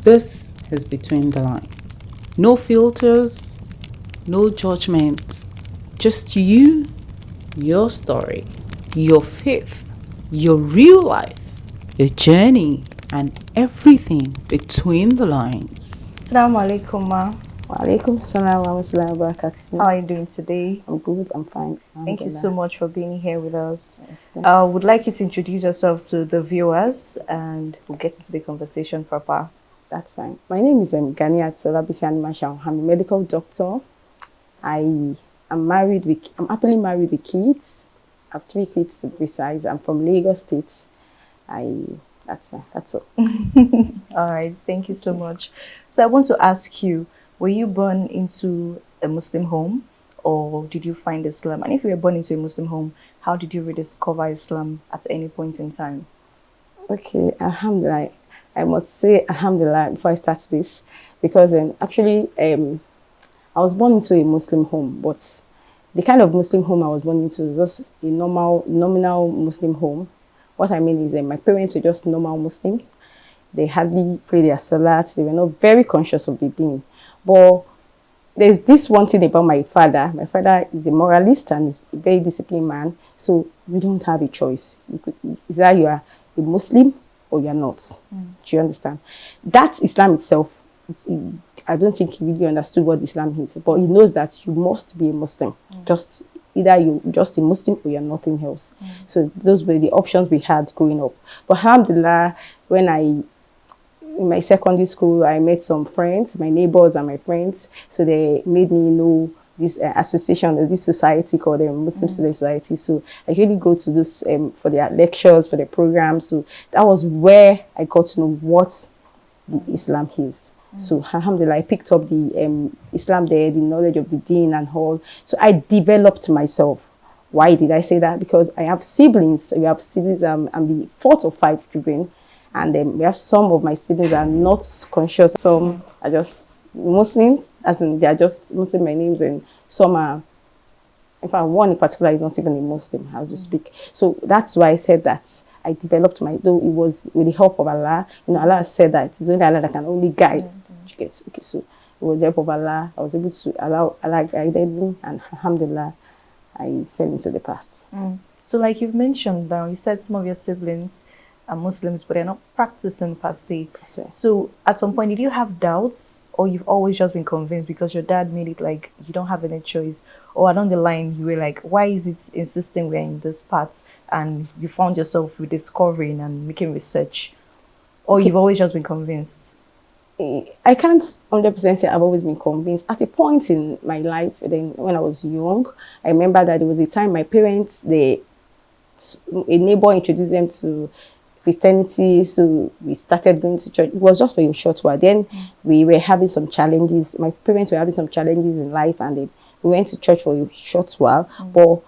This is Between the Lines. No filters, no judgment. Just you, your story, your faith, your real life, your journey, and everything between the lines. Assalamu alaikum, ma. Walaikum salam wa rahmatullahi wa barakatuh. How are you doing today? I'm good, I'm fine. Thank you so much for being here with us. Yes, I would like you to introduce yourself to the viewers and we'll get into the conversation proper. that's fine. My name is Ghaniyat, Animashaun. I'm a medical doctor. I'm happily married with kids. I have 3 kids to be precise. I'm from Lagos State. That's fine, that's all. All right, thank you so much. So I want to ask you, were you born into a Muslim home or did you find Islam? And if you were born into a Muslim home, how did you rediscover Islam at any point in time? Okay, alhamdulillah. I must say alhamdulillah before I start this, because I was born into a Muslim home, but the kind of Muslim home I was born into was just a nominal Muslim home. What I mean is that my parents were just normal Muslims. They hardly pray their salat. They were not very conscious of the deen. But there's this one thing about my father. My father is a moralist and is a very disciplined man. So we don't have a choice. It's either you are a Muslim or you're not. Do you understand? That Islam itself, I don't think he really understood what Islam is. But he knows that you must be a Muslim. Just either you're just a Muslim or you're nothing else. So those were the options we had growing up. But alhamdulillah, in my secondary school, I met some friends, my neighbors and my friends. So they made me know this association, this society called the Muslim Student Society. So I usually go to this for their lectures, for their programs. So that was where I got to know what the Islam is. So alhamdulillah, I picked up the Islam there, the knowledge of the deen and all. So I developed myself. Why did I say that? Because I have siblings. We have siblings. I'm the 4th of 5 children. And we have some of my siblings are not conscious. Some are just Muslims, as in they are just Muslim by names, and some are, in fact, one in particular is not even a Muslim as we speak. So that's why I said that I developed though it was with the help of Allah. You know, Allah said that it's only Allah that can only guide. Okay, so it was the help of Allah. I was able to allow Allah guided me, and alhamdulillah, I fell into the path. So like you've mentioned now, you said some of your siblings are Muslims, but they're not practicing per se. So at some point, did you have doubts, or you've always just been convinced because your dad made it like you don't have any choice? Or along the line, you were like, why is it insisting we're in this path? And you found yourself rediscovering and making research? Or you've always just been convinced? I can't 100% say I've always been convinced. At a point in my life, then when I was young, I remember that there was a time my parents, a neighbor introduced them to Christianity, so we started going to church. It was just for a short while. Then we were having some challenges. My parents were having some challenges in life, and we went to church for a short while. But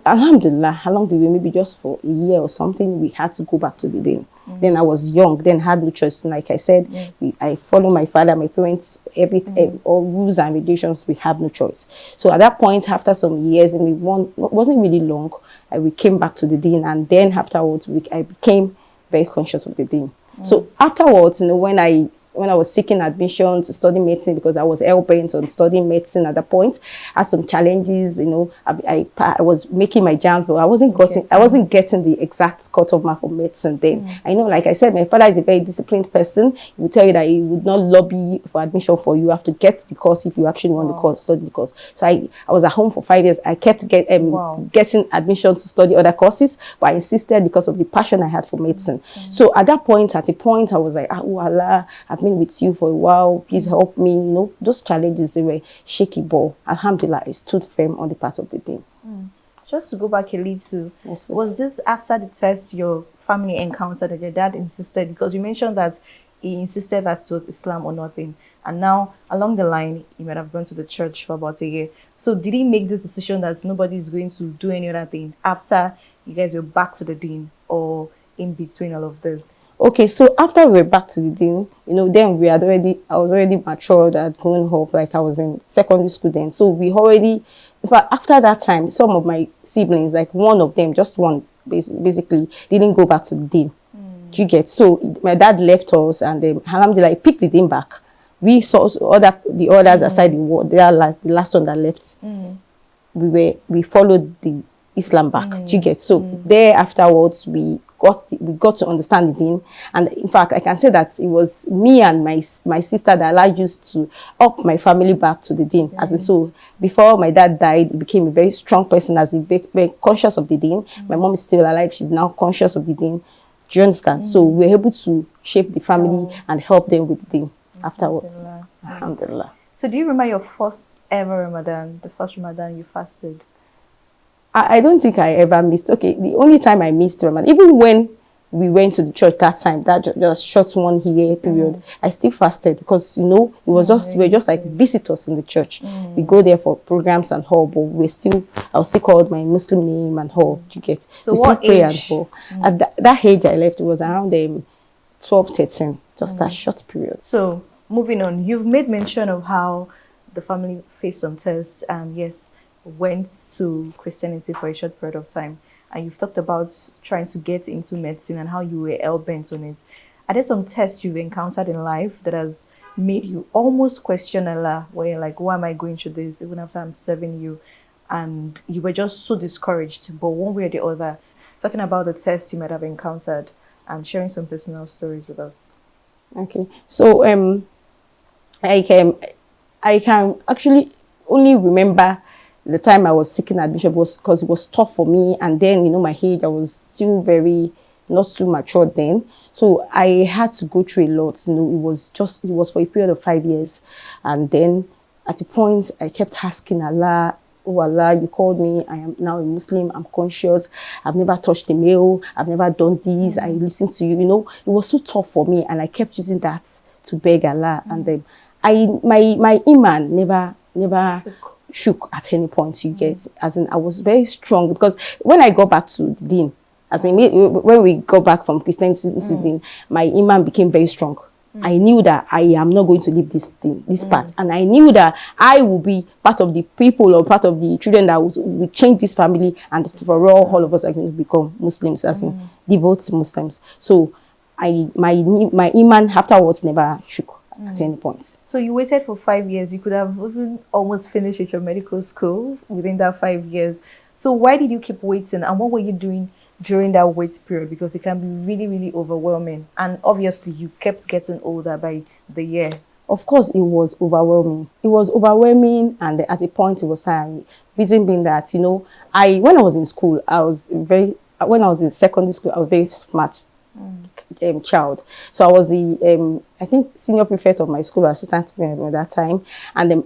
alhamdulillah, along the way, maybe just for a year or something, we had to go back to the deen. Then I was young, then had no choice. Like I said, I follow my father, my parents, everything, all rules and regulations, we have no choice. So at that point, after some years, and it wasn't really long, we came back to the deen, and then afterwards, I became very conscious of the deen. So afterwards, when I was seeking admission to study medicine, because I was hell-bent on studying medicine at that point, I had some challenges. I was making my jams, but I wasn't getting the exact cutoff mark for medicine then. I know, like I said, my father is a very disciplined person. He would tell you that he would not lobby for admission for you. You have to get the course if you actually want the course, study the course. So I was at home for 5 years. I kept getting admission to study other courses, but I insisted because of the passion I had for medicine. So at a point, I was like, oh Allah, I've been with you for a while, please help me. Those challenges, they were shaky, but alhamdulillah, I stood firm on the path of the deen. Just to go back a little, was this after the test your family encountered that your dad insisted? Because you mentioned that he insisted that it was Islam or nothing, and now along the line you might have gone to the church for about a year. So did he make this decision that nobody is going to do any other thing after you guys were back to the deen, or in between all of this? Okay, so after we were back to the deen, then I was already matured and grown up, like I was in secondary school then. So in fact, after that time, some of my siblings, like one of them, just one, basically, didn't go back to the deen. Do you get? So my dad left us, and then alhamdulillah, I picked the deen back. We saw the others aside the last one that left. We followed the Islam back. Do you get? So there afterwards we got to understand the deen, and in fact I can say that it was me and my sister that Allah used to up my family back to the deen. As in, so before my dad died, he became a very strong person, as he very conscious of the deen. My mom is still alive; she's now conscious of the deen. Do you understand? So we were able to shape the family and help them with the deen afterwards. Alhamdulillah. So do you remember your first ever Ramadan, the first Ramadan you fasted? I don't think I ever missed. Okay, the only time I missed Ramadan, even when we went to the church that time, that just short 1 year period, I still fasted because, you know, it was just, we were just like visitors in the church. We go there for programs and all, but I was still called my Muslim name and all. You get? So we what still pray age? and all. At that age I left, it was around 12, 13, just that short period. So moving on, you've made mention of how the family faced some tests and yes, went to Christianity for a short period of time. And you've talked about trying to get into medicine and how you were hell-bent on it. Are there some tests you've encountered in life that has made you almost question Allah, where you're like, why am I going through this even after I'm serving you? And you were just so discouraged, but one way or the other, talking about the tests you might have encountered and sharing some personal stories with us. Okay, so I can actually only remember the time I was seeking admission was because it was tough for me, and then, you know, my age, I was still very not too mature then, so I had to go through a lot. You know, it was for a period of 5 years, and then at a point I kept asking Allah, oh Allah, you called me, I am now a Muslim, I'm conscious, I've never touched a male, I've never done this, I listened to you. You know, it was so tough for me, and I kept using that to beg Allah, and then my iman never shook at any point. You get? As in, I was very strong, because when I got back to deen, as in when we got back from Christianity to deen, my iman became very strong. I knew that I am not going to leave this part, and I knew that I will be part of the people or part of the children that will change this family, and for all of us are going to become Muslims, as in devout Muslims. So my iman afterwards never shook at any point. So you waited for 5 years. You could have even almost finished your medical school within that 5 years. So why did you keep waiting, and what were you doing during that wait period? Because it can be really, really overwhelming, and obviously you kept getting older by the year. Of course, it was overwhelming. It was overwhelming, and at a point it was tiring. Reason being that, you know, when I was in school, when I was in secondary school, I was very smart child. So I was the I think senior prefect of my school, assistant prefect at that time, and then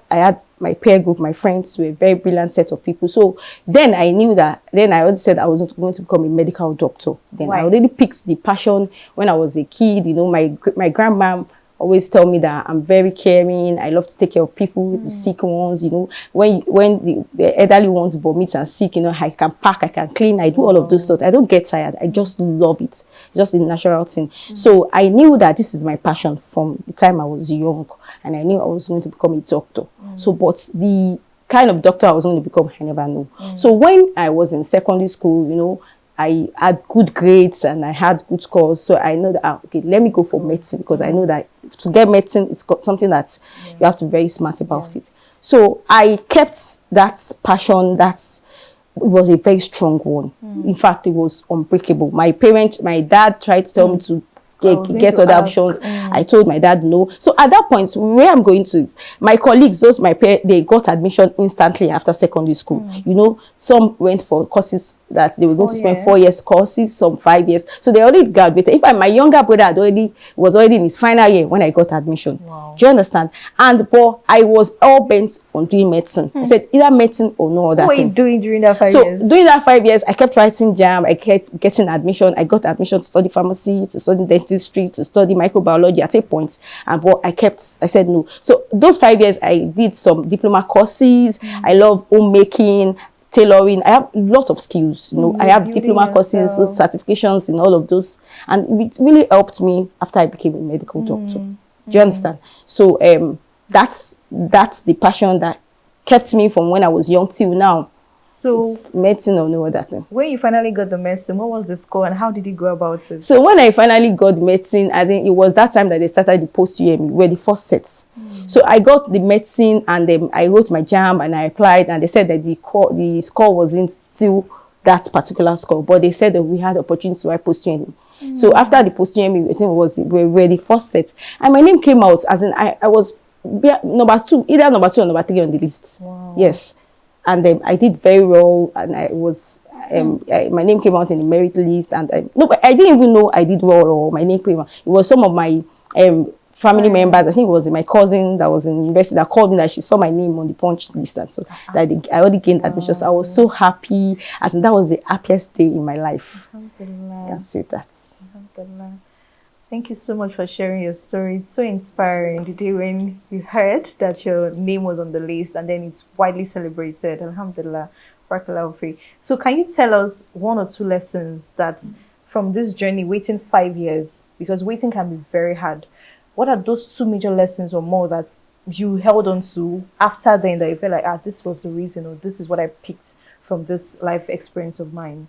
I had my peer group, my friends were a very brilliant set of people. So then I knew that, then I already said I was going to become a medical doctor. Then I already picked the passion when I was a kid. You know, my grandma always tell me that I'm very caring. I love to take care of people, the sick ones. You know, when the elderly ones vomit and sick, you know, I can pack, I can clean, I do all of those stuff. I don't get tired. I just love it. It's just a natural thing. So I knew that this is my passion from the time I was young, and I knew I was going to become a doctor. So, but the kind of doctor I was going to become, I never knew. So when I was in secondary school, you know, I had good grades and I had good scores, so I know that okay, let me go for medicine, because I know that to get medicine, it's got something that you have to be very smart about it. So I kept that passion. It was a very strong one. In fact, it was unbreakable. My dad tried to tell me to get other options. I told my dad no. So at that point, where I'm going to, my colleagues, they got admission instantly after secondary school. You know, some went for courses that they were going to spend 4 years courses, some 5 years. So they already graduated. In fact, my younger brother was already in his final year when I got admission. Wow. Do you understand? But I was all bent on doing medicine. I said either medicine or no other thing. What were you doing during that 5 years? So during that 5 years, I kept writing JAM. I kept getting admission. I got admission to study pharmacy, to study dentistry, to study microbiology at a point. And I said no. So those 5 years, I did some diploma courses. I love homemaking, tailoring. I have lots of skills. You know, I have diploma courses, those certifications in all of those. And it really helped me after I became a medical doctor. Do you understand? So that's the passion that kept me from when I was young till now. So it's medicine or no other thing. when you finally got the medicine, what was the score and how did you go about it? So when I finally got the medicine, I think it was that time that they started the post UME, were the first sets. So I got the medicine and then I wrote my JAMB and I applied, and they said that the score wasn't still that particular score, but they said that we had opportunity to write post UME. So after the post UME, I think we were the first set, and my name came out as in I was number 2, either number 2 or number 3 on the list. Wow. Yes, and then I did very well, and I was. My name came out in the merit list, and I didn't even know I did well or my name came out. It was some of my family members. I think it was my cousin that was in university that called me that she saw my name on the punch list, and so that I already gained admission. So I was so happy, and that was the happiest day in my life. I can say that. Thank you so much for sharing your story. It's so inspiring. The day when you heard that your name was on the list and then it's widely celebrated. Alhamdulillah. Barakallahu. So can you tell us 1 or 2 lessons that from this journey, waiting 5 years, because waiting can be very hard. What are those 2 major lessons or more that you held on to after then that you felt like, this was the reason, or this is what I picked from this life experience of mine?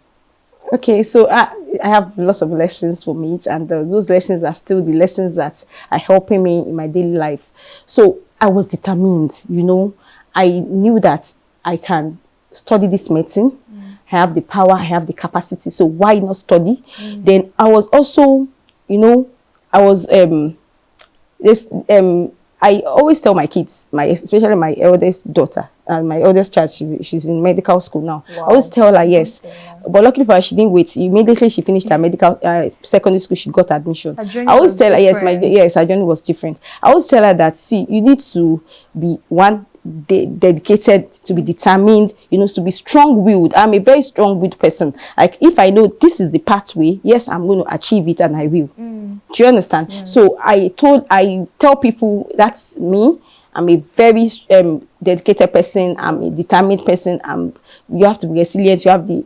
Okay, so I have lots of lessons from it, and those lessons are still the lessons that are helping me in my daily life. So I was determined, you know. I knew that I can study this medicine. I have the power, I have the capacity, so why not study? Then I was also, you know, I was I always tell my kids, especially my eldest daughter and my eldest child, she's in medical school now. Wow. I always tell her yes, but luckily for her, she didn't wait. Immediately she finished her medical secondary school, she got admission. I always tell her yes, her journey was different. I always tell her that, see, you need to be dedicated, to be determined, you know, to be strong-willed. I'm a very strong-willed person. Like, if I know this is the pathway, yes, I'm going to achieve it, and I will. Do you understand? Yeah. So I tell people that's me. I'm a very dedicated person. I'm a determined person. You have to be resilient. You have the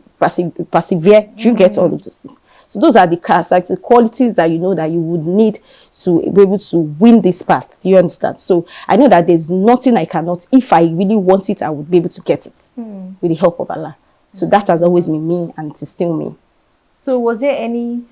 persevere. You get all of this. So those are the the qualities that you know that you would need to be able to win this path. Do you understand? So I know that there's nothing I cannot. If I really want it, I would be able to get it with the help of Allah. So that has always been me, and it is still me. So was there any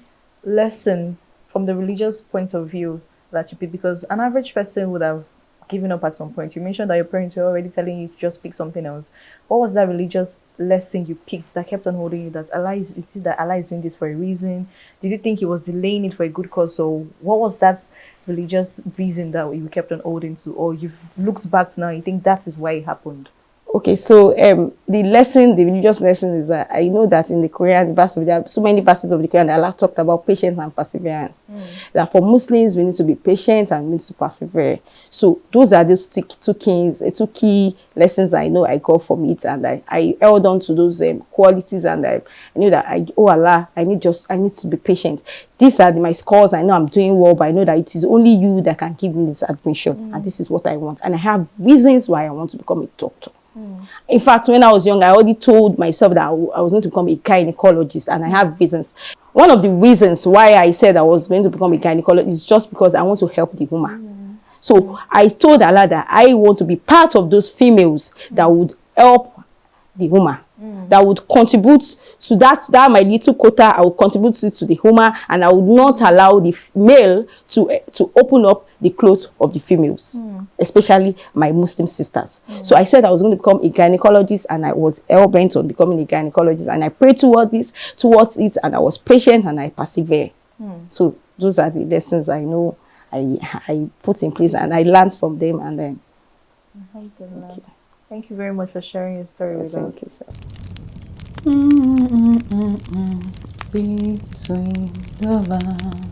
lesson from the religious point of view that you picked? Because an average person would have given up at some point. You mentioned that your parents were already telling you to just pick something else. What was that religious lesson you picked that kept on holding you, that Allah is doing this for a reason? Did you think He was delaying it for a good cause? So what was that religious reason that you kept on holding to, or you've looked back now and you think that is why it happened? Okay, so the religious lesson is that I know that in the Quran, there are so many verses of the Quran that Allah talked about patience and perseverance. That for Muslims, we need to be patient and we need to persevere. So those are those two key lessons I know I got from it, and I held on to those qualities, and I knew that Allah, I need to be patient. These are my scores. I know I'm doing well, but I know that it is only you that can give me this admission, and this is what I want. And I have reasons why I want to become a doctor. In fact, when I was young, I already told myself that I was going to become a gynecologist, and I have reasons. One of the reasons why I said I was going to become a gynecologist is just because I want to help the woman. So I told Allah that I want to be part of those females that would help the woman, that would contribute to that my little quota. I would contribute to the woman, and I would not allow the male to open up the clothes of the females, especially my Muslim sisters. So I said I was going to become a gynecologist, and I was hell-bent on becoming a gynecologist, and I prayed towards it, and I was patient and I persevered. So those are the lessons I know I put in place, and I learned from them. And then thank you very much for sharing your story with us. Thank you, sir. Between the lines.